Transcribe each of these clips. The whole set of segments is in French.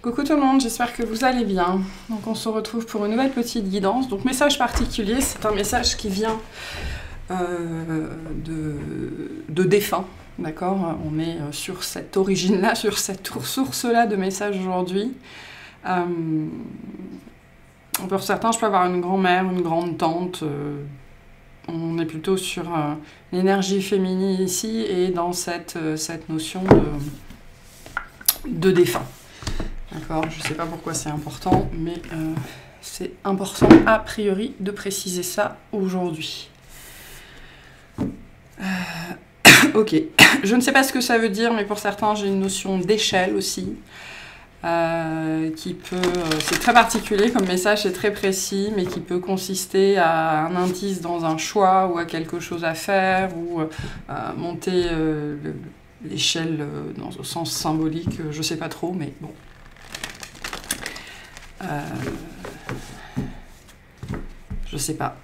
Coucou tout le monde, j'espère que vous allez bien. Donc on se retrouve pour une nouvelle petite guidance. Donc message particulier, c'est un message qui vient de défunts, d'accord? On est sur cette origine-là, sur cette source-là de messages aujourd'hui. Pour certains, je peux avoir une grand-mère, une grande-tante. On est plutôt sur l'énergie féminine ici et dans cette notion de défunt. D'accord, je ne sais pas pourquoi c'est important, mais c'est important a priori de préciser ça aujourd'hui. Ok, je ne sais pas ce que ça veut dire, mais pour certains j'ai une notion d'échelle aussi, qui peut, c'est très particulier comme message, c'est très précis, mais qui peut consister à un indice dans un choix ou à quelque chose à faire ou à monter l'échelle dans le sens symbolique, je ne sais pas trop, mais bon. Je sais pas.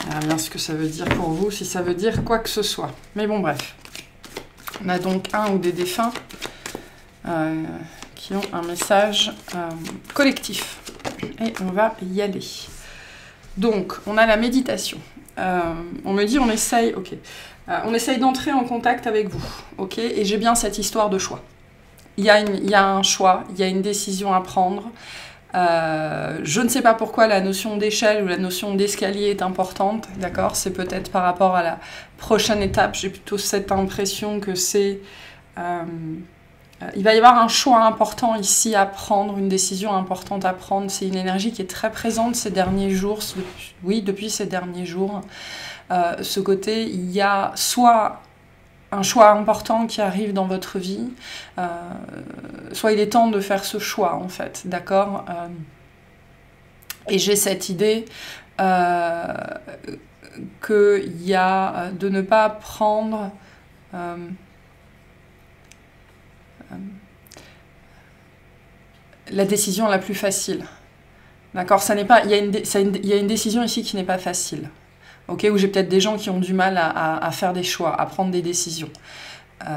On verra bien ce que ça veut dire pour vous, si ça veut dire quoi que ce soit. Mais bon, bref. On a donc un ou des défunts qui ont un message collectif. Et on va y aller. Donc, on a la méditation. On me dit, on essaye, ok. On essaye d'entrer en contact avec vous, ok. Et j'ai bien cette histoire de choix. Il y a un choix, il y a une décision à prendre. Je ne sais pas pourquoi la notion d'échelle ou la notion d'escalier est importante, d'accord? C'est peut-être par rapport à la prochaine étape. J'ai plutôt cette impression que c'est... il va y avoir un choix important ici à prendre, une décision importante à prendre. C'est une énergie qui est très présente ces derniers jours, depuis ces derniers jours. Ce côté, il y a soit un choix important qui arrive dans votre vie, soit il est temps de faire ce choix, en fait, d'accord? Et j'ai cette idée qu'il y a de ne pas prendre la décision la plus facile, d'accord? Ça n'est pas, il y a une décision ici qui n'est pas facile. Okay, où j'ai peut-être des gens qui ont du mal à faire des choix, à prendre des décisions,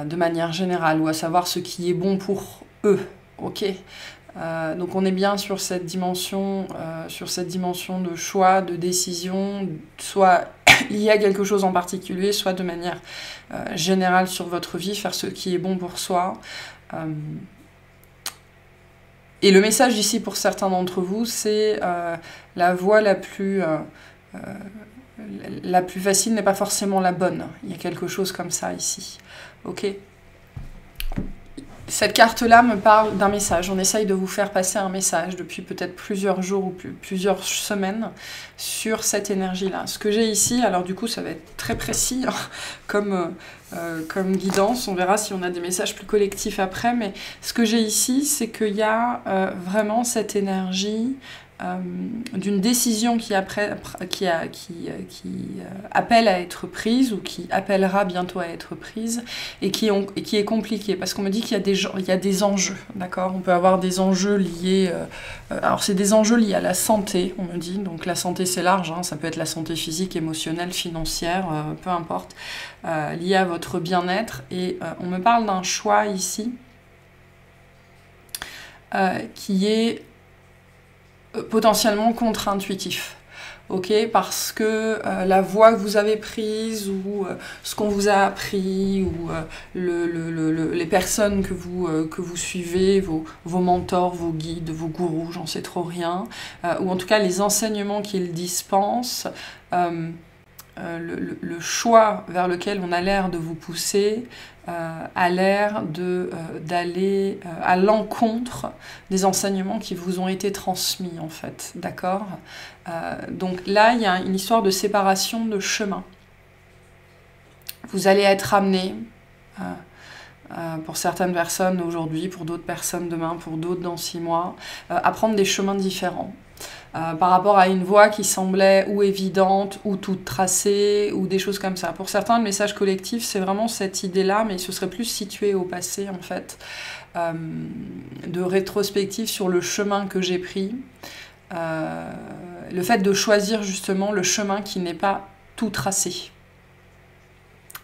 de manière générale, ou à savoir ce qui est bon pour eux. Okay, donc on est bien sur cette dimension de choix, de décision, soit lié à quelque chose en particulier, soit de manière générale sur votre vie, faire ce qui est bon pour soi. Et le message ici pour certains d'entre vous, c'est la voie la plus facile n'est pas forcément la bonne. Il y a quelque chose comme ça ici. Ok. Cette carte-là me parle d'un message. On essaye de vous faire passer un message depuis peut-être plusieurs jours ou plusieurs semaines sur cette énergie-là. Ce que j'ai ici, alors du coup ça va être très précis comme guidance. On verra si on a des messages plus collectifs après. Mais ce que j'ai ici, c'est qu'il y a vraiment cette énergie d'une décision qui appelle à être prise ou qui appellera bientôt à être prise et qui est compliquée parce qu'on me dit qu'il y a des enjeux, d'accord? On peut avoir des enjeux liés, alors c'est des enjeux liés à la santé, on me dit, donc la santé c'est large, hein, ça peut être la santé physique, émotionnelle, financière, peu importe, lié à votre bien-être et on me parle d'un choix ici qui est potentiellement contre-intuitif, ok, parce que la voie que vous avez prise ou ce qu'on vous a appris ou les personnes que vous suivez, vos mentors, vos guides, vos gourous, j'en sais trop rien, ou en tout cas les enseignements qu'ils dispensent, le choix vers lequel on a l'air de vous pousser a l'air d'aller à l'encontre des enseignements qui vous ont été transmis, en fait, d'accord? Donc là, il y a une histoire de séparation de chemin. Vous allez être amené, pour certaines personnes aujourd'hui, pour d'autres personnes demain, pour d'autres dans 6 mois, à prendre des chemins différents. Par rapport à une voie qui semblait ou évidente, ou toute tracée, ou des choses comme ça. Pour certains, le message collectif, c'est vraiment cette idée-là, mais ce serait plus situé au passé, en fait, de rétrospective sur le chemin que j'ai pris. Le fait de choisir, justement, le chemin qui n'est pas tout tracé.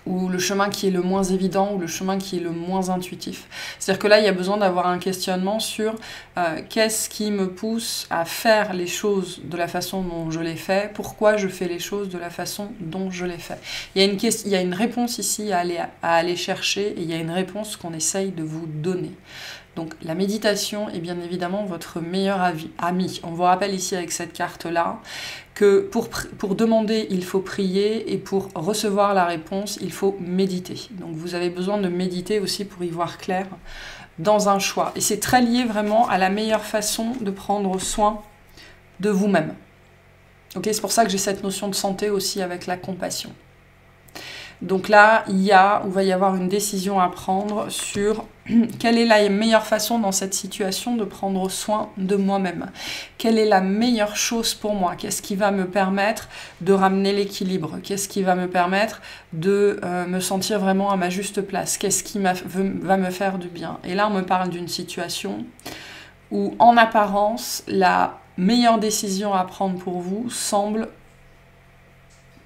ou le chemin qui est le moins évident, ou le chemin qui est le moins intuitif. C'est-à-dire que là, il y a besoin d'avoir un questionnement sur qu'est-ce qui me pousse à faire les choses de la façon dont je les fais, pourquoi je fais les choses de la façon dont je les fais. Il y a une réponse ici à aller chercher, et il y a une réponse qu'on essaye de vous donner. Donc la méditation est bien évidemment votre meilleur ami. On vous rappelle ici avec cette carte-là que pour demander, il faut prier, et pour recevoir la réponse, il faut méditer. Donc vous avez besoin de méditer aussi pour y voir clair dans un choix. Et c'est très lié vraiment à la meilleure façon de prendre soin de vous-même. Okay, c'est pour ça que j'ai cette notion de santé aussi avec la compassion. Donc là, il va y avoir une décision à prendre sur quelle est la meilleure façon dans cette situation de prendre soin de moi-même. Quelle est la meilleure chose pour moi? Qu'est-ce qui va me permettre de ramener l'équilibre? Qu'est-ce qui va me permettre de me sentir vraiment à ma juste place? Qu'est-ce qui va me faire du bien? Et là, on me parle d'une situation où, en apparence, la meilleure décision à prendre pour vous semble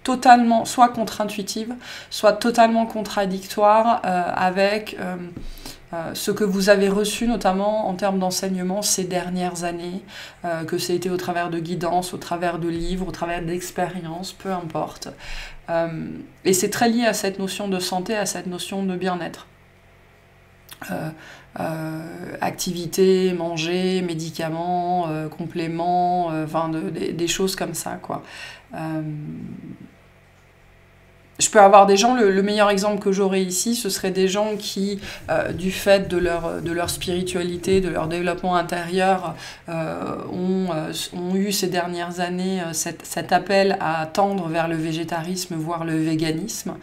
totalement, soit contre-intuitive, soit totalement contradictoire avec ce que vous avez reçu, notamment en termes d'enseignement ces dernières années, que ça a été au travers de guidance, au travers de livres, au travers d'expériences, peu importe. Et c'est très lié à cette notion de santé, à cette notion de bien-être. Activité, manger, médicaments, compléments, des choses comme ça, quoi. Je peux avoir des gens, le meilleur exemple que j'aurais ici, ce serait des gens qui, du fait de leur spiritualité, de leur développement intérieur, ont eu ces dernières années cet appel à tendre vers le végétarisme, voire le véganisme,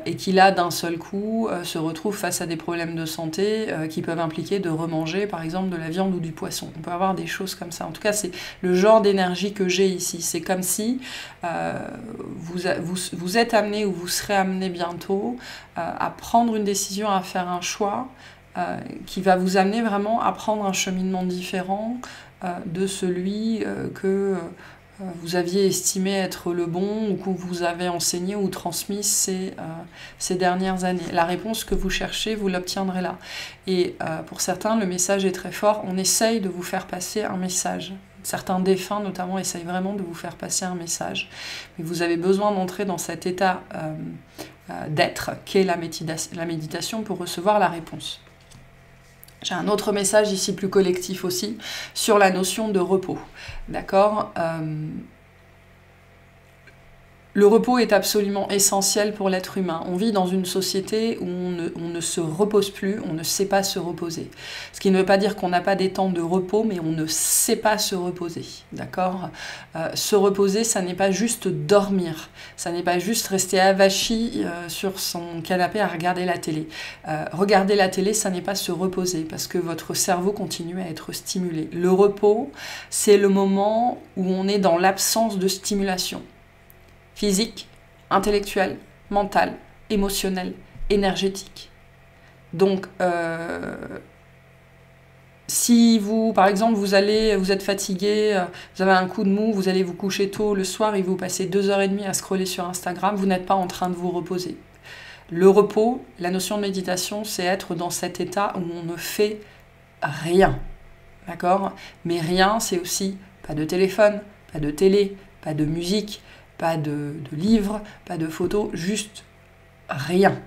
et qui là, d'un seul coup, se retrouvent face à des problèmes de santé qui peuvent impliquer de remanger, par exemple, de la viande ou du poisson. On peut avoir des choses comme ça. En tout cas, c'est le genre d'énergie que j'ai ici. C'est comme si vous êtes amené, ou vous serez amené bientôt à prendre une décision, à faire un choix qui va vous amener vraiment à prendre un cheminement différent de celui que vous aviez estimé être le bon, ou que vous avez enseigné ou transmis ces dernières années. La réponse que vous cherchez, vous l'obtiendrez là. Et pour certains, le message est très fort. On essaye de vous faire passer un message. Certains défunts, notamment, essayent vraiment de vous faire passer un message. Mais vous avez besoin d'entrer dans cet état d'être qu'est la méditation pour recevoir la réponse. J'ai un autre message ici plus collectif aussi, sur la notion de repos. D'accord ? Le repos est absolument essentiel pour l'être humain. On vit dans une société où on ne se repose plus, on ne sait pas se reposer. Ce qui ne veut pas dire qu'on n'a pas des temps de repos, mais on ne sait pas se reposer. D'accord ? Se reposer, ça n'est pas juste dormir. Ça n'est pas juste rester avachi sur son canapé à regarder la télé. Regarder la télé, ça n'est pas se reposer, parce que votre cerveau continue à être stimulé. Le repos, c'est le moment où on est dans l'absence de stimulation. Physique, intellectuelle, mentale, émotionnelle, énergétique. Donc, si vous, par exemple, vous êtes fatigué, vous avez un coup de mou, vous allez vous coucher tôt le soir et vous passez 2h30 à scroller sur Instagram, vous n'êtes pas en train de vous reposer. Le repos, la notion de méditation, c'est être dans cet état où on ne fait rien. D'accord ? Mais rien, c'est aussi pas de téléphone, pas de télé, pas de musique, pas de livres, pas de photos, juste rien.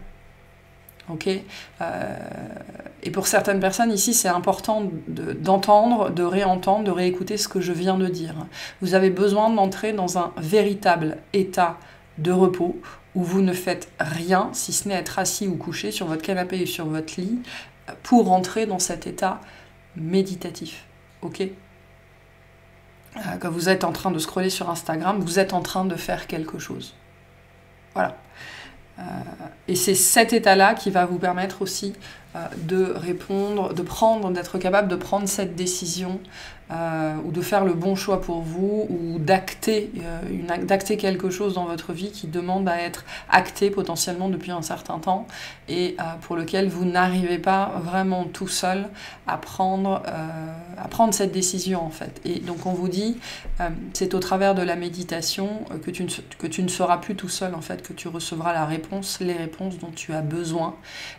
Ok ? Et pour certaines personnes ici, c'est important d'entendre, de réentendre, de réécouter ce que je viens de dire. Vous avez besoin d'entrer dans un véritable état de repos où vous ne faites rien, si ce n'est être assis ou couché sur votre canapé ou sur votre lit, pour entrer dans cet état méditatif. Ok ? Quand vous êtes en train de scroller sur Instagram, vous êtes en train de faire quelque chose. Voilà. Et c'est cet état-là qui va vous permettre aussi de répondre, d'être capable de prendre cette décision ou de faire le bon choix pour vous ou d'acter quelque chose dans votre vie qui demande à être acté potentiellement depuis un certain temps et pour lequel vous n'arrivez pas vraiment tout seul à prendre cette décision en fait. Et donc on vous dit, c'est au travers de la méditation que tu ne seras plus tout seul en fait, que tu recevras les réponses dont tu as besoin,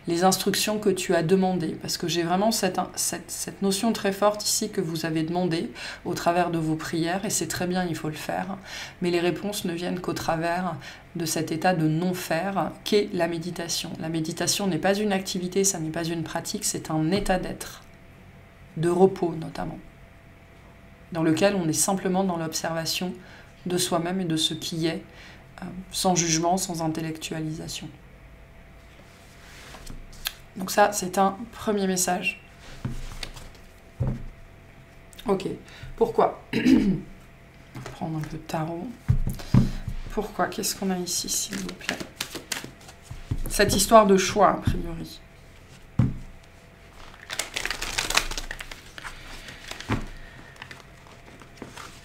les instructions que tu as demandées. Parce que j'ai vraiment cette notion très forte ici que vous avez demandé au travers de vos prières, et c'est très bien, il faut le faire, mais les réponses ne viennent qu'au travers de cet état de non-faire qu'est la méditation. La méditation n'est pas une activité, ça n'est pas une pratique, c'est un état d'être, de repos notamment, dans lequel on est simplement dans l'observation de soi-même et de ce qui est, sans jugement, sans intellectualisation. Donc ça, c'est un premier message. Ok, pourquoi? On va prendre un peu de tarot. Pourquoi? Qu'est-ce qu'on a ici, s'il vous plaît? Cette histoire de choix, a priori.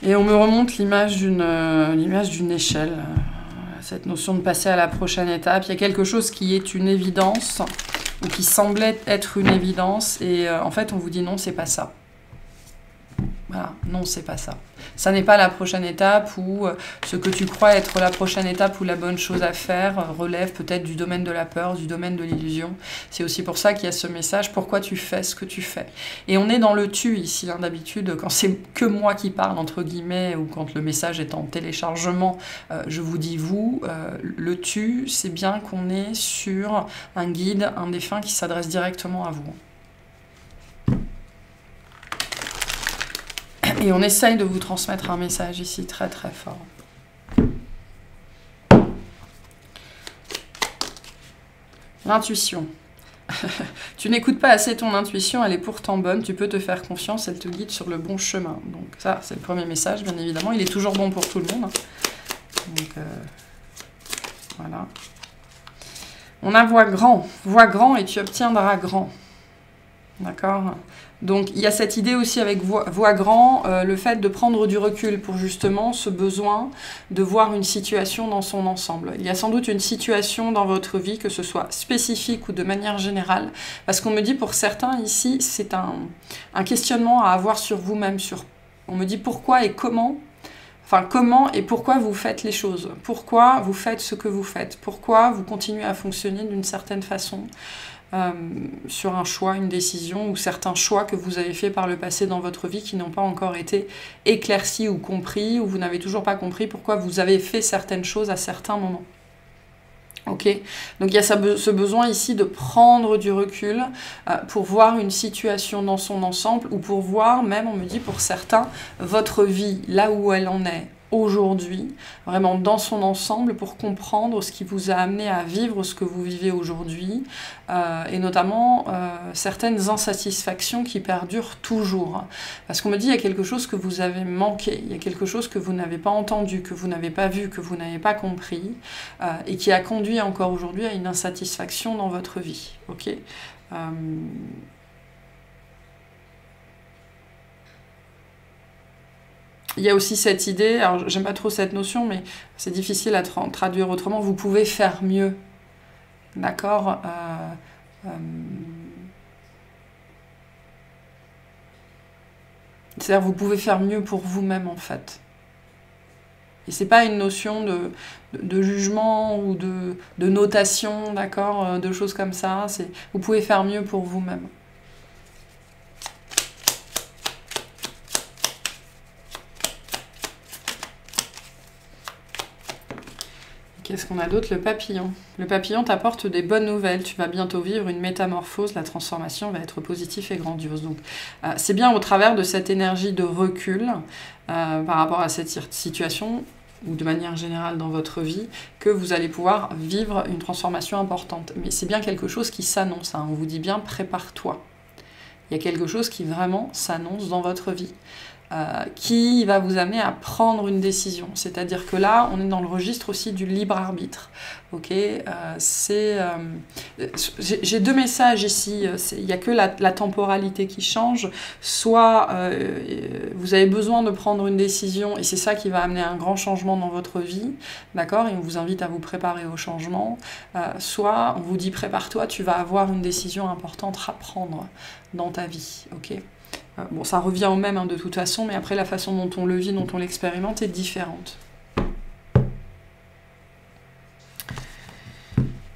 Et on me remonte l'image d'une échelle, cette notion de passer à la prochaine étape. Il y a quelque chose qui est une évidence, ou qui semblait être une évidence, et en fait on vous dit non, c'est pas ça. Voilà, non, c'est pas ça. Ça n'est pas la prochaine étape, ou ce que tu crois être la prochaine étape ou la bonne chose à faire relève peut-être du domaine de la peur, du domaine de l'illusion. C'est aussi pour ça qu'il y a ce message, pourquoi tu fais ce que tu fais. Et on est dans le tu ici, hein, d'habitude, quand c'est que moi qui parle, entre guillemets, ou quand le message est en téléchargement, je vous dis vous, le tu, c'est bien qu'on est sur un guide, un défunt qui s'adresse directement à vous. Et on essaye de vous transmettre un message ici très très fort. L'intuition. Tu n'écoutes pas assez ton intuition, elle est pourtant bonne, tu peux te faire confiance, elle te guide sur le bon chemin. Donc ça, c'est le premier message, bien évidemment. Il est toujours bon pour tout le monde. Donc voilà. On a voix grand et tu obtiendras grand. D'accord ? Donc il y a cette idée aussi avec voix grand, le fait de prendre du recul pour justement ce besoin de voir une situation dans son ensemble. Il y a sans doute une situation dans votre vie, que ce soit spécifique ou de manière générale, parce qu'on me dit pour certains ici, c'est un questionnement à avoir sur vous-même. On me dit pourquoi et comment. Enfin, comment et pourquoi vous faites les choses. Pourquoi vous faites ce que vous faites. Pourquoi vous continuez à fonctionner d'une certaine façon. Sur un choix, une décision ou certains choix que vous avez faits par le passé dans votre vie qui n'ont pas encore été éclaircis ou compris, ou vous n'avez toujours pas compris pourquoi vous avez fait certaines choses à certains moments. Ok, donc il y a ce besoin ici de prendre du recul pour voir une situation dans son ensemble, ou pour voir, même on me dit pour certains, votre vie là où elle en est aujourd'hui, vraiment dans son ensemble, pour comprendre ce qui vous a amené à vivre ce que vous vivez aujourd'hui, et notamment certaines insatisfactions qui perdurent toujours. Parce qu'on me dit il y a quelque chose que vous avez manqué, il y a quelque chose que vous n'avez pas entendu, que vous n'avez pas vu, que vous n'avez pas compris, et qui a conduit encore aujourd'hui à une insatisfaction dans votre vie. Ok. Il y a aussi cette idée, alors j'aime pas trop cette notion, mais c'est difficile à traduire autrement, vous pouvez faire mieux. D'accord c'est-à-dire vous pouvez faire mieux pour vous-même en fait. Et c'est pas une notion de jugement ou de notation, d'accord, de choses comme ça. Vous pouvez faire mieux pour vous-même. Qu'est-ce qu'on a d'autre? Le papillon. Le papillon t'apporte des bonnes nouvelles. Tu vas bientôt vivre une métamorphose. La transformation va être positive et grandiose. Donc, c'est bien au travers de cette énergie de recul par rapport à cette situation, ou de manière générale dans votre vie, que vous allez pouvoir vivre une transformation importante. Mais c'est bien quelque chose qui s'annonce. Hein. On vous dit bien, prépare-toi. Il y a quelque chose qui vraiment s'annonce dans votre vie. qui va vous amener à prendre une décision. C'est-à-dire que là, on est dans le registre aussi du libre arbitre. Ok, j'ai deux messages ici. Il n'y a que la temporalité qui change. Soit vous avez besoin de prendre une décision et c'est ça qui va amener un grand changement dans votre vie, d'accord, et on vous invite à vous préparer au changement. Soit on vous dit prépare-toi, tu vas avoir une décision importante à prendre dans ta vie. Ok. Bon, ça revient au même de toute façon, mais après la façon dont on le vit, dont on l'expérimente est différente.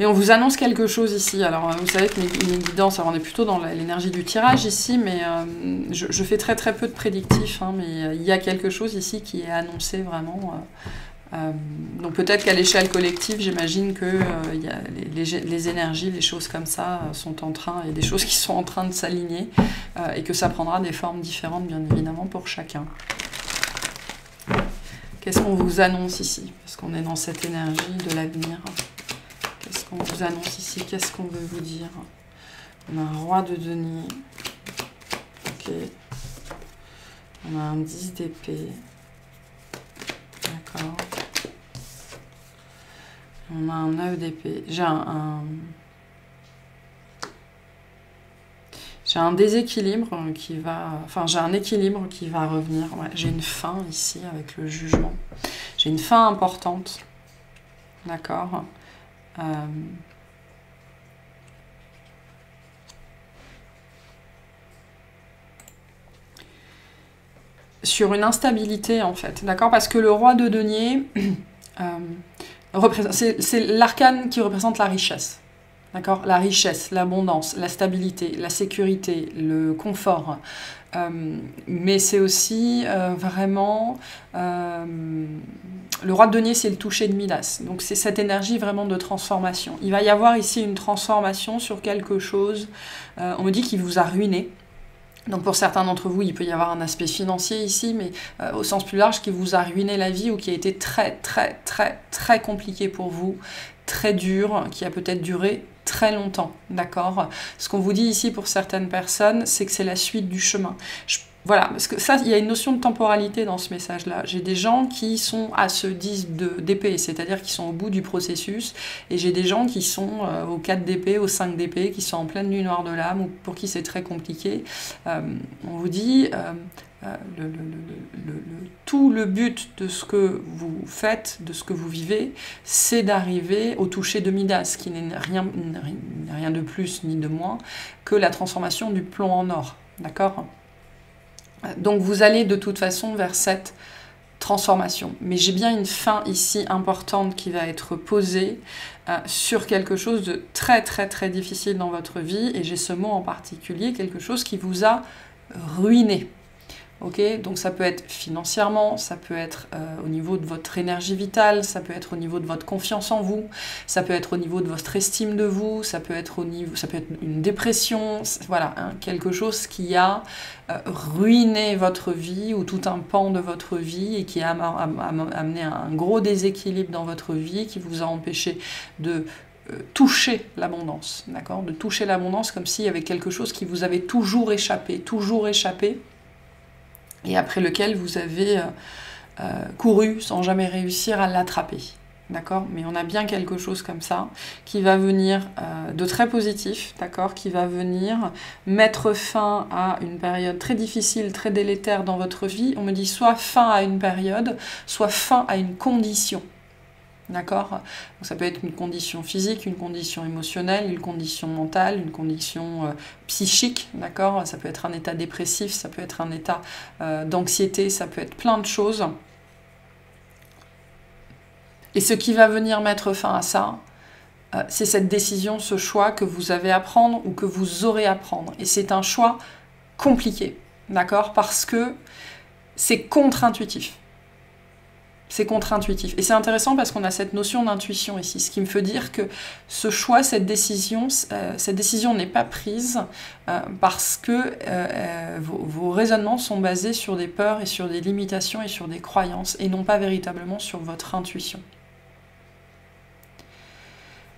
Et on vous annonce quelque chose ici. Alors, vous savez que mes guidances, alors on est plutôt dans l'énergie du tirage ici, mais je fais très très peu de prédictifs, hein, mais il y a quelque chose ici qui est annoncé vraiment. Donc peut-être qu'à l'échelle collective, j'imagine que y a les énergies, les choses comme ça sont en train, il y a des choses qui sont en train de s'aligner et que ça prendra des formes différentes, bien évidemment, pour chacun. Qu'est-ce qu'on vous annonce ici? Parce qu'on est dans cette énergie de l'avenir. Qu'est-ce qu'on vous annonce ici? Qu'est-ce qu'on veut vous dire? On a un roi de denier. Ok. On a un 10 d'épée. D'accord. On a un 9 d'épée. J'ai un déséquilibre qui va... Enfin, j'ai un équilibre qui va revenir. Ouais, j'ai une fin ici avec le jugement. J'ai une fin importante. D'accord. Sur une instabilité, en fait. D'accord. Parce que le roi de denier... c'est l'arcane qui représente la richesse. D'accord? La richesse, l'abondance, la stabilité, la sécurité, le confort. Mais c'est aussi vraiment... le roi de denier, c'est le toucher de Midas. Donc c'est cette énergie vraiment de transformation. Il va y avoir ici une transformation sur quelque chose, on me dit qu'il vous a ruiné. Donc pour certains d'entre vous, il peut y avoir un aspect financier ici, mais au sens plus large, qui vous a ruiné la vie ou qui a été très très très très compliqué pour vous, très dur, qui a peut-être duré très longtemps, d'accord? Ce qu'on vous dit ici pour certaines personnes, c'est que c'est la suite du chemin. Voilà, parce que ça, il y a une notion de temporalité dans ce message-là. J'ai des gens qui sont à ce 10 d'épée, c'est-à-dire qui sont au bout du processus, et j'ai des gens qui sont au 4 d'épée, au 5 d'épée, qui sont en pleine nuit noire de l'âme, ou pour qui c'est très compliqué. On vous dit, tout le but de ce que vous faites, de ce que vous vivez, c'est d'arriver au toucher de Midas, qui n'est rien de plus ni de moins que la transformation du plomb en or, d'accord ? Donc vous allez de toute façon vers cette transformation. Mais j'ai bien une fin ici importante qui va être posée sur quelque chose de très très très difficile dans votre vie. Et j'ai ce mot en particulier, quelque chose qui vous a ruiné. Okay, donc ça peut être financièrement, ça peut être au niveau de votre énergie vitale, ça peut être au niveau de votre confiance en vous, ça peut être au niveau de votre estime de vous, ça peut être une dépression, voilà, hein, quelque chose qui a ruiné votre vie ou tout un pan de votre vie et qui a amené un gros déséquilibre dans votre vie, qui vous a empêché de toucher l'abondance, d'accord, de toucher l'abondance comme s'il y avait quelque chose qui vous avait toujours échappé, et après lequel vous avez couru sans jamais réussir à l'attraper. D'accord? Mais on a bien quelque chose comme ça qui va venir de très positif, d'accord? Qui va venir mettre fin à une période très difficile, très délétère dans votre vie. On me dit soit fin à une période, soit fin à une condition. D'accord? Donc ça peut être une condition physique, une condition émotionnelle, une condition mentale, une condition psychique, d'accord? Ça peut être un état dépressif, ça peut être un état d'anxiété, ça peut être plein de choses. Et ce qui va venir mettre fin à ça, c'est cette décision, ce choix que vous avez à prendre ou que vous aurez à prendre. Et c'est un choix compliqué, d'accord? Parce que c'est contre-intuitif. C'est contre-intuitif. Et c'est intéressant parce qu'on a cette notion d'intuition ici, ce qui me fait dire que ce choix, cette décision n'est pas prise parce que vos raisonnements sont basés sur des peurs et sur des limitations et sur des croyances et non pas véritablement sur votre intuition.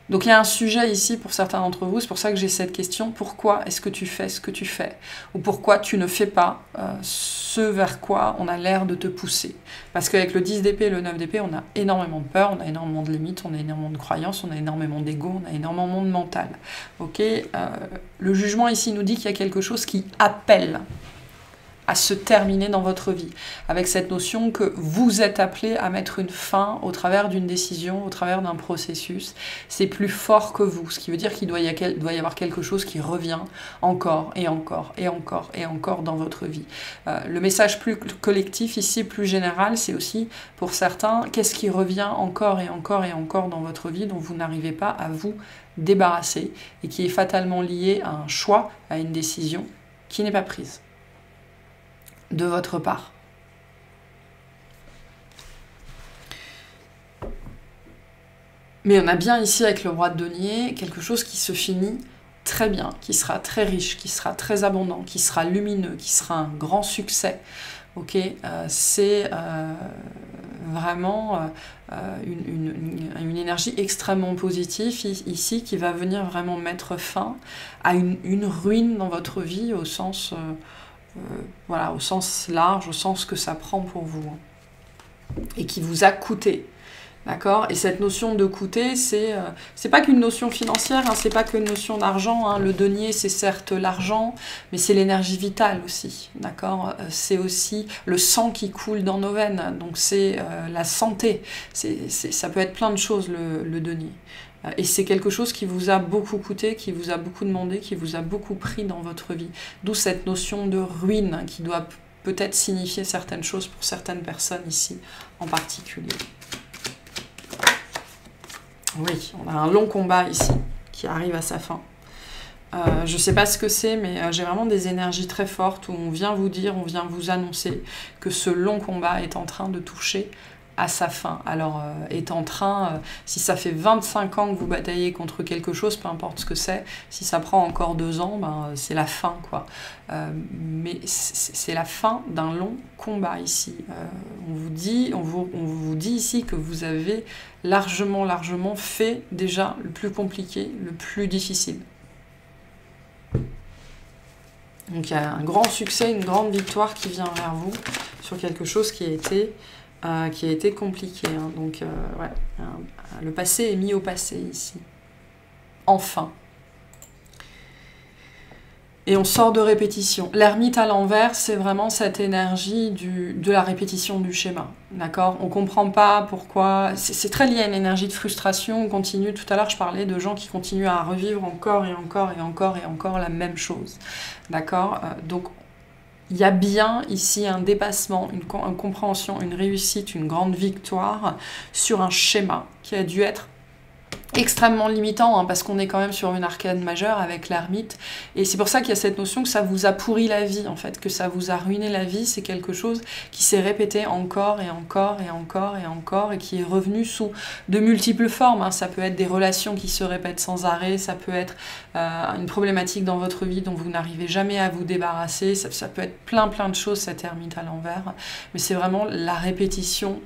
Donc il y a un sujet ici pour certains d'entre vous, c'est pour ça que j'ai cette question, pourquoi est-ce que tu fais ce que tu fais? Ou pourquoi tu ne fais pas ce vers quoi on a l'air de te pousser? Parce qu'avec le 10 d'épée et le 9 d'épée, on a énormément de peur, on a énormément de limites, on a énormément de croyances, on a énormément d'ego, on a énormément de mental. Ok, le jugement ici nous dit qu'il y a quelque chose qui appelle à se terminer dans votre vie, avec cette notion que vous êtes appelé à mettre une fin au travers d'une décision, au travers d'un processus. C'est plus fort que vous, ce qui veut dire qu'il doit y avoir quelque chose qui revient encore et encore et encore et encore dans votre vie. Le message plus collectif ici, plus général, c'est aussi pour certains, qu'est-ce qui revient encore et encore et encore dans votre vie dont vous n'arrivez pas à vous débarrasser et qui est fatalement lié à un choix, à une décision qui n'est pas prise de votre part. Mais on a bien ici avec le roi de denier quelque chose qui se finit très bien, qui sera très riche, qui sera très abondant, qui sera lumineux, qui sera un grand succès. Ok, c'est vraiment une énergie extrêmement positive ici qui va venir vraiment mettre fin à une ruine dans votre vie au sens voilà, au sens large, au sens que ça prend pour vous, et qui vous a coûté, d'accord? Et cette notion de coûter, c'est pas qu'une notion financière, hein, c'est pas qu'une notion d'argent, hein. Le denier, c'est certes l'argent, mais c'est l'énergie vitale aussi, d'accord? C'est aussi le sang qui coule dans nos veines, donc c'est la santé, ça peut être plein de choses, le denier. Et c'est quelque chose qui vous a beaucoup coûté, qui vous a beaucoup demandé, qui vous a beaucoup pris dans votre vie. D'où cette notion de ruine, hein, qui doit peut-être signifier certaines choses pour certaines personnes ici en particulier. Oui, on a un long combat ici qui arrive à sa fin. Je ne sais pas ce que c'est, mais j'ai vraiment des énergies très fortes où on vient vous dire, on vient vous annoncer que ce long combat est en train de toucher à sa fin. Alors, est en train, si ça fait 25 ans que vous bataillez contre quelque chose, peu importe ce que c'est, si ça prend encore 2 ans, ben, c'est la fin, quoi. Mais c'est la fin d'un long combat ici. On vous dit ici que vous avez largement fait déjà le plus compliqué, le plus difficile. Donc il y a un grand succès, une grande victoire qui vient vers vous sur quelque chose qui a été compliqué. Hein. Donc, ouais, le passé est mis au passé ici. Enfin. Et on sort de répétition. L'ermite à l'envers, c'est vraiment cette énergie de la répétition du schéma. D'accord? On ne comprend pas pourquoi. C'est très lié à une énergie de frustration. On continue. Tout à l'heure, je parlais de gens qui continuent à revivre encore et encore et encore et encore la même chose. D'accord? Donc, il y a bien ici un dépassement, une compréhension, une réussite, une grande victoire sur un schéma qui a dû être extrêmement limitant, hein, parce qu'on est quand même sur une arcane majeure avec l'ermite, et c'est pour ça qu'il y a cette notion que ça vous a pourri la vie, en fait, que ça vous a ruiné la vie. C'est quelque chose qui s'est répété encore et encore et encore et encore, et qui est revenu sous de multiples formes, hein. Ça peut être des relations qui se répètent sans arrêt, ça peut être une problématique dans votre vie dont vous n'arrivez jamais à vous débarrasser, ça peut être plein de choses, cette ermite à l'envers, mais c'est vraiment la répétition,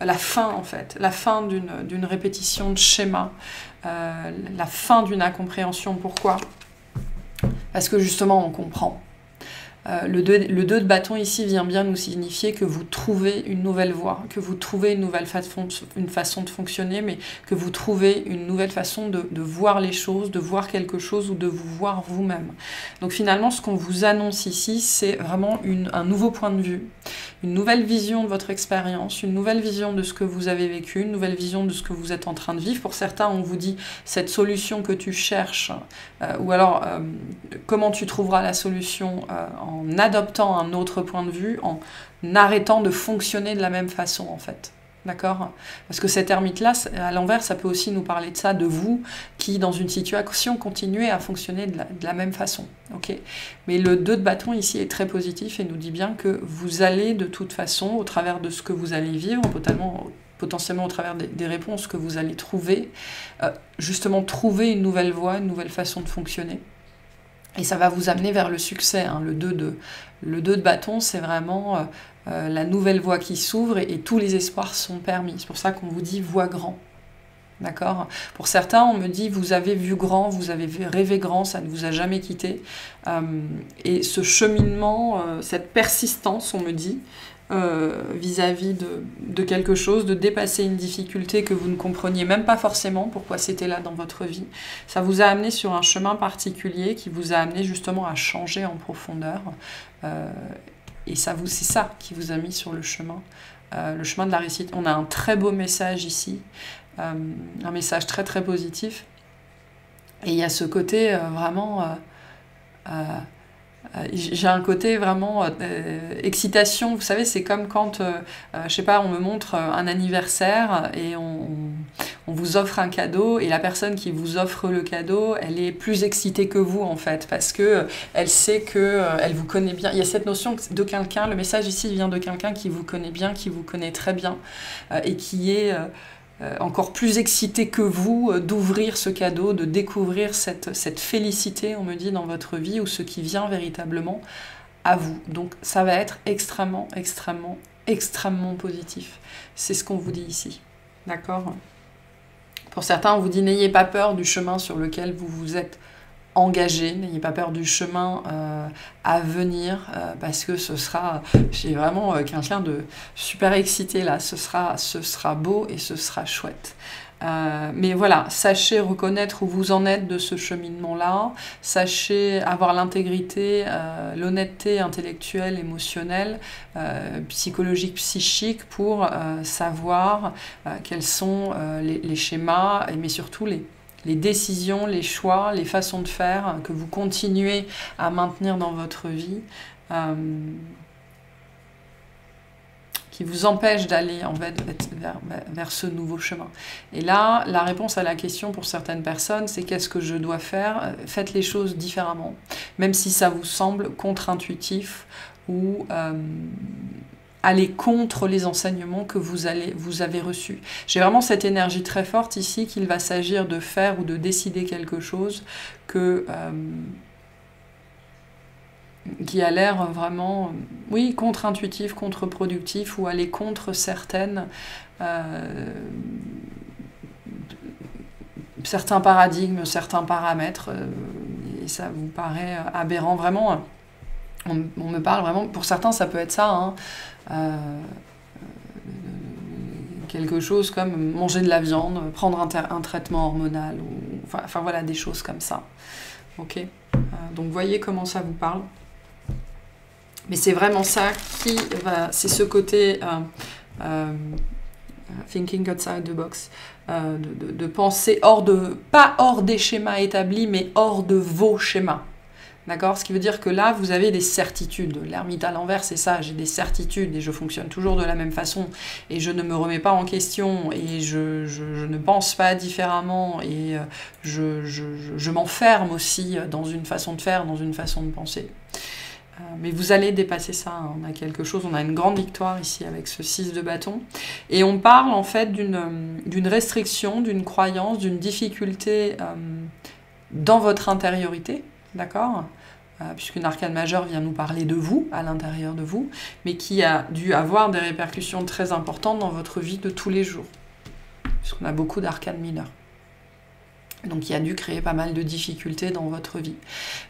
la fin en fait, la fin d'une répétition de schéma, la fin d'une incompréhension. Pourquoi? Parce que justement on comprend. Le 2 de bâton ici vient bien nous signifier que vous trouvez une nouvelle voie, que vous trouvez une nouvelle façon de fonctionner, mais que vous trouvez une nouvelle façon de voir les choses, de voir quelque chose ou de vous voir vous-même. Donc finalement, ce qu'on vous annonce ici, c'est vraiment un nouveau point de vue, une nouvelle vision de votre expérience, une nouvelle vision de ce que vous avez vécu, une nouvelle vision de ce que vous êtes en train de vivre. Pour certains, on vous dit cette solution que tu cherches, ou alors comment tu trouveras la solution en adoptant un autre point de vue, en arrêtant de fonctionner de la même façon, en fait. D'accord? Parce que cette ermite-là, à l'envers, ça peut aussi nous parler de ça, de vous, qui, dans une situation, continuez à fonctionner de la même façon. Okay? Mais le 2 de bâton, ici, est très positif et nous dit bien que vous allez, de toute façon, au travers de ce que vous allez vivre, potentiellement au travers des réponses que vous allez trouver, justement trouver une nouvelle voie, une nouvelle façon de fonctionner. Et ça va vous amener vers le succès. Hein. Le 2 de bâton, c'est vraiment la nouvelle voie qui s'ouvre et tous les espoirs sont permis. C'est pour ça qu'on vous dit « voie grand ». D'accord? Pour certains, on me dit, vous avez vu grand, vous avez rêvé grand, ça ne vous a jamais quitté. Et ce cheminement, cette persistance, on me dit, vis-à-vis de quelque chose, de dépasser une difficulté que vous ne compreniez même pas forcément pourquoi c'était là dans votre vie. Ça vous a amené sur un chemin particulier qui vous a amené justement à changer en profondeur. Et c'est ça qui vous a mis sur le chemin de la réussite. On a un très beau message ici. Un message très très positif, et il y a ce côté vraiment j'ai un côté vraiment excitation, vous savez, c'est comme quand je sais pas, on me montre un anniversaire et on vous offre un cadeau, et la personne qui vous offre le cadeau, elle est plus excitée que vous en fait, parce que elle sait que elle vous connaît bien. Il y a cette notion de quelqu'un, le message ici vient de quelqu'un qui vous connaît bien, qui vous connaît très bien, et qui est encore plus excité que vous d'ouvrir ce cadeau, de découvrir cette félicité, on me dit, dans votre vie, ou ce qui vient véritablement à vous. Donc ça va être extrêmement, extrêmement, extrêmement positif. C'est ce qu'on vous dit ici. D'accord? Pour certains, on vous dit, n'ayez pas peur du chemin sur lequel vous vous êtes engagé, n'ayez pas peur du chemin à venir, parce que ce sera, j'ai vraiment quelqu'un de super excité là, ce sera beau et ce sera chouette. Mais voilà, sachez reconnaître où vous en êtes de ce cheminement-là, sachez avoir l'intégrité, l'honnêteté intellectuelle, émotionnelle, psychologique, psychique, pour savoir quels sont les schémas, mais surtout les décisions, les choix, les façons de faire que vous continuez à maintenir dans votre vie, qui vous empêchent d'aller en fait vers ce nouveau chemin. Et là, la réponse à la question pour certaines personnes, c'est qu'est-ce que je dois faire? Faites les choses différemment, même si ça vous semble contre-intuitif ou aller contre les enseignements que vous avez reçus. J'ai vraiment cette énergie très forte ici qu'il va s'agir de faire ou de décider quelque chose qui a l'air vraiment, oui, contre-intuitif, contre-productif, ou aller contre certains paradigmes, certains paramètres, et ça vous paraît aberrant. Vraiment, on me parle vraiment, pour certains ça peut être ça, hein, quelque chose comme manger de la viande, prendre un traitement hormonal, ou, enfin voilà, des choses comme ça. Ok, donc voyez comment ça vous parle. Mais c'est vraiment ça qui va, c'est ce côté thinking outside the box, de penser pas hors des schémas établis, mais hors de vos schémas. D'accord? Ce qui veut dire que là, vous avez des certitudes. L'ermite à l'envers, c'est ça, j'ai des certitudes et je fonctionne toujours de la même façon et je ne me remets pas en question et je ne pense pas différemment et je m'enferme aussi dans une façon de faire, dans une façon de penser. Mais vous allez dépasser ça, hein. On a quelque chose, on a une grande victoire ici avec ce 6 de bâton. Et on parle en fait d'une restriction, d'une croyance, d'une difficulté dans votre intériorité, d'accord, puisqu'une arcane majeure vient nous parler de vous, à l'intérieur de vous, mais qui a dû avoir des répercussions très importantes dans votre vie de tous les jours, puisqu'on a beaucoup d'arcanes mineures. Donc il a dû créer pas mal de difficultés dans votre vie.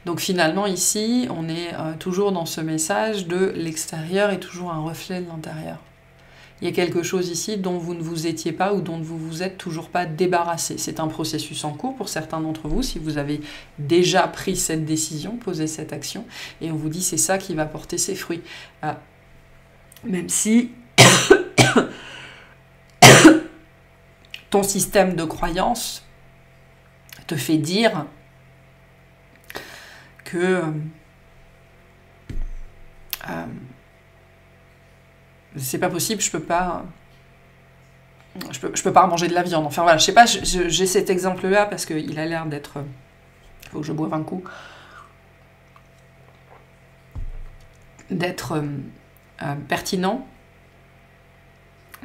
Donc finalement ici, on est toujours dans ce message de l'extérieur est toujours un reflet de l'intérieur. Il y a quelque chose ici dont vous ne vous étiez pas ou dont vous vous êtes toujours pas débarrassé. C'est un processus en cours pour certains d'entre vous, si vous avez déjà pris cette décision, posé cette action, et on vous dit c'est ça qui va porter ses fruits. Même si ton système de croyance te fait dire que c'est pas possible, je peux pas manger de la viande. Enfin voilà, je sais pas, j'ai cet exemple-là parce qu'il a l'air d'être... faut que je boive un coup. D'être pertinent.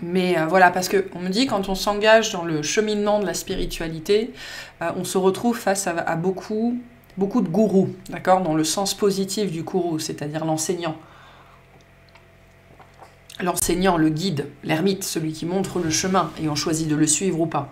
Mais voilà, parce qu'on me dit, quand on s'engage dans le cheminement de la spiritualité, on se retrouve face à beaucoup de gourous, d'accord, dans le sens positif du gourou, c'est-à-dire l'enseignant. L'enseignant, le guide, l'ermite, celui qui montre le chemin, et on choisit de le suivre ou pas.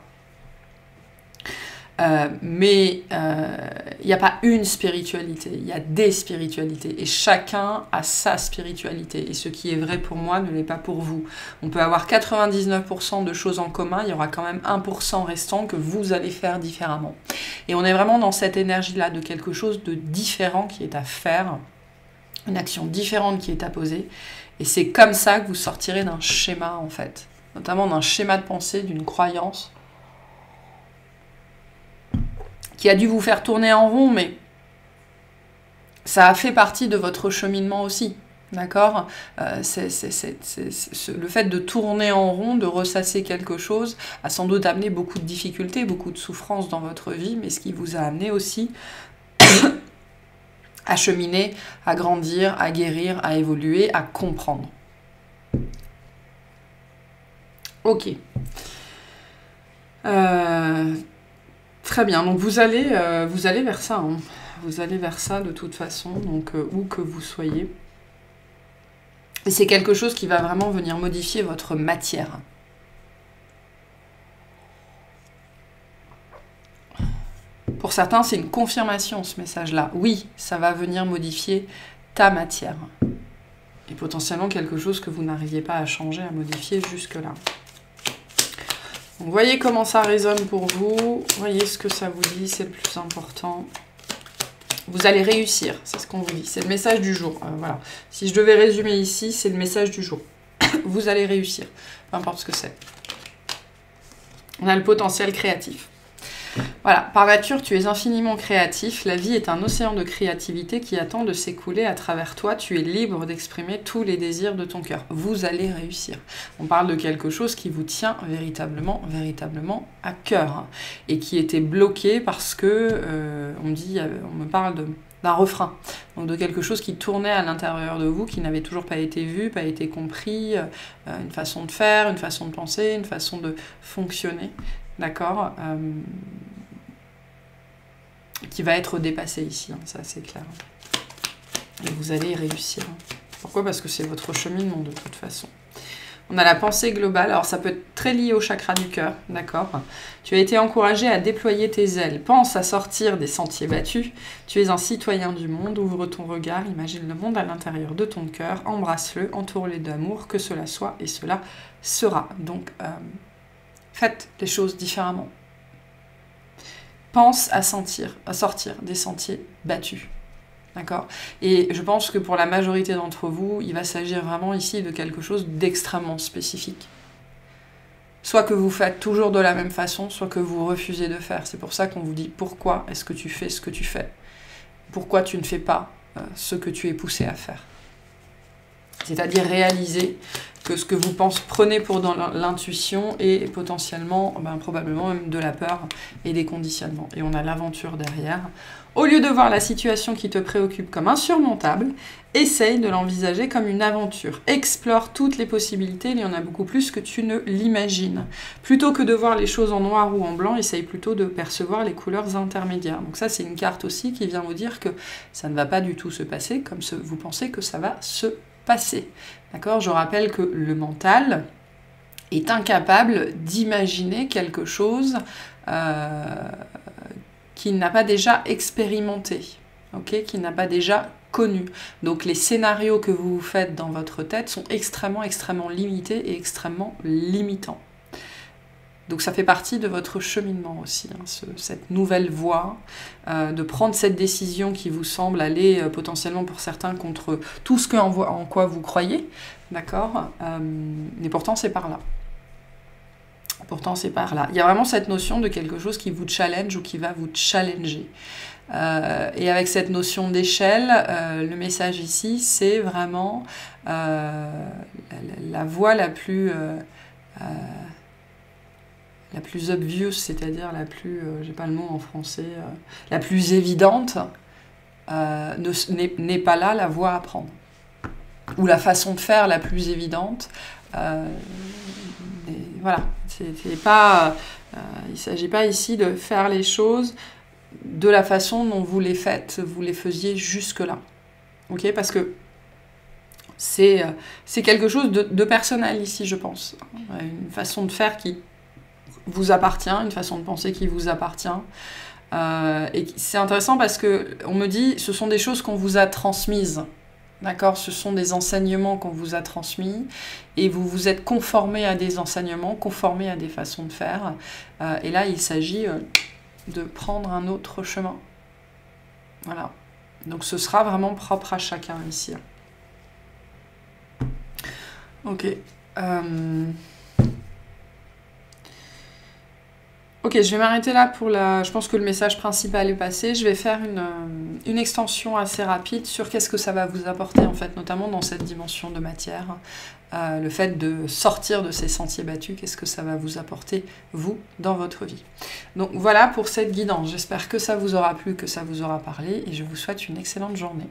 Mais il n'y a pas une spiritualité, il y a des spiritualités. Et chacun a sa spiritualité. Et ce qui est vrai pour moi ne l'est pas pour vous. On peut avoir 99% de choses en commun, il y aura quand même 1% restant que vous allez faire différemment. Et on est vraiment dans cette énergie-là de quelque chose de différent qui est à faire, une action différente qui est à poser. Et c'est comme ça que vous sortirez d'un schéma, en fait. Notamment d'un schéma de pensée, d'une croyance qui a dû vous faire tourner en rond, mais ça a fait partie de votre cheminement aussi, d'accord ? Le fait de tourner en rond, de ressasser quelque chose, a sans doute amené beaucoup de difficultés, beaucoup de souffrances dans votre vie, mais ce qui vous a amené aussi à cheminer, à grandir, à guérir, à évoluer, à comprendre. Ok. Très bien, donc vous allez vers ça, hein. Vous allez vers ça de toute façon, donc où que vous soyez. Et c'est quelque chose qui va vraiment venir modifier votre matière. Pour certains, c'est une confirmation ce message-là. Oui, ça va venir modifier ta matière. Et potentiellement quelque chose que vous n'arriviez pas à changer, à modifier jusque-là. Donc, voyez comment ça résonne pour vous, voyez ce que ça vous dit, c'est le plus important. Vous allez réussir, c'est ce qu'on vous dit, c'est le message du jour. Voilà. Si je devais résumer ici, c'est le message du jour. Vous allez réussir, peu importe ce que c'est. On a le potentiel créatif. Voilà, par nature, tu es infiniment créatif. La vie est un océan de créativité qui attend de s'écouler à travers toi. Tu es libre d'exprimer tous les désirs de ton cœur. Vous allez réussir. On parle de quelque chose qui vous tient véritablement à cœur. Hein, et qui était bloqué parce que, on me parle d'un refrain. Donc de quelque chose qui tournait à l'intérieur de vous, qui n'avait toujours pas été vu, pas été compris. Une façon de faire, une façon de penser, une façon de fonctionner. D'accord, qui va être dépassé ici, hein, ça c'est clair. Et vous allez y réussir. Pourquoi ? Parce que c'est votre cheminement de toute façon. On a la pensée globale, alors ça peut être très lié au chakra du cœur, d'accord ? Tu as été encouragé à déployer tes ailes. Pense à sortir des sentiers battus. Tu es un citoyen du monde, ouvre ton regard, imagine le monde à l'intérieur de ton cœur, embrasse-le, entoure-le d'amour, que cela soit et cela sera. Donc, faites les choses différemment. Pense à sortir des sentiers battus. D'accord ? Et je pense que pour la majorité d'entre vous, il va s'agir vraiment ici de quelque chose d'extrêmement spécifique. Soit que vous faites toujours de la même façon, soit que vous refusez de faire. C'est pour ça qu'on vous dit pourquoi est-ce que tu fais ce que tu fais ? Pourquoi tu ne fais pas ce que tu es poussé à faire ? C'est-à-dire réaliser que ce que vous prenez pour dans l'intuition est potentiellement, probablement même de la peur et des conditionnements. Et on a l'aventure derrière. Au lieu de voir la situation qui te préoccupe comme insurmontable, essaye de l'envisager comme une aventure. Explore toutes les possibilités, il y en a beaucoup plus que tu ne l'imagines. Plutôt que de voir les choses en noir ou en blanc, essaye plutôt de percevoir les couleurs intermédiaires. Donc ça, c'est une carte aussi qui vient vous dire que ça ne va pas du tout se passer comme vous pensez que ça va se passer. D'accord ? Je rappelle que le mental est incapable d'imaginer quelque chose qu'il n'a pas déjà expérimenté, okay ? Qu'il n'a pas déjà connu. Donc les scénarios que vous faites dans votre tête sont extrêmement limités et extrêmement limitants. Donc ça fait partie de votre cheminement aussi, hein, cette nouvelle voie, de prendre cette décision qui vous semble aller potentiellement pour certains contre tout ce en quoi vous croyez, d'accord ? Mais pourtant c'est par là. Pourtant c'est par là. Il y a vraiment cette notion de quelque chose qui vous challenge ou qui va vous challenger. Et avec cette notion d'échelle, le message ici, c'est vraiment la voie la plus obvious, c'est-à-dire la plus, j'ai pas le mot en français, la plus évidente, n'est pas là la voie à prendre. Ou la façon de faire la plus évidente. Voilà, c'est pas, il ne s'agit pas ici de faire les choses de la façon dont vous les faites, vous les faisiez jusque-là. Ok ? Parce que c'est quelque chose de personnel ici, je pense. Une façon de faire qui vous appartient, une façon de penser qui vous appartient. Et c'est intéressant parce que on me dit, ce sont des choses qu'on vous a transmises. D'accord, ce sont des enseignements qu'on vous a transmis et vous vous êtes conformé à des enseignements, conformé à des façons de faire. Et là, il s'agit de prendre un autre chemin. Voilà. Donc ce sera vraiment propre à chacun ici. Ok. Ok, je vais m'arrêter là pour la... Je pense que le message principal est passé. Je vais faire une extension assez rapide sur qu'est-ce que ça va vous apporter, en fait, notamment dans cette dimension de matière. Le fait de sortir de ces sentiers battus, qu'est-ce que ça va vous apporter, vous, dans votre vie. Donc voilà pour cette guidance. J'espère que ça vous aura plu, que ça vous aura parlé, et je vous souhaite une excellente journée.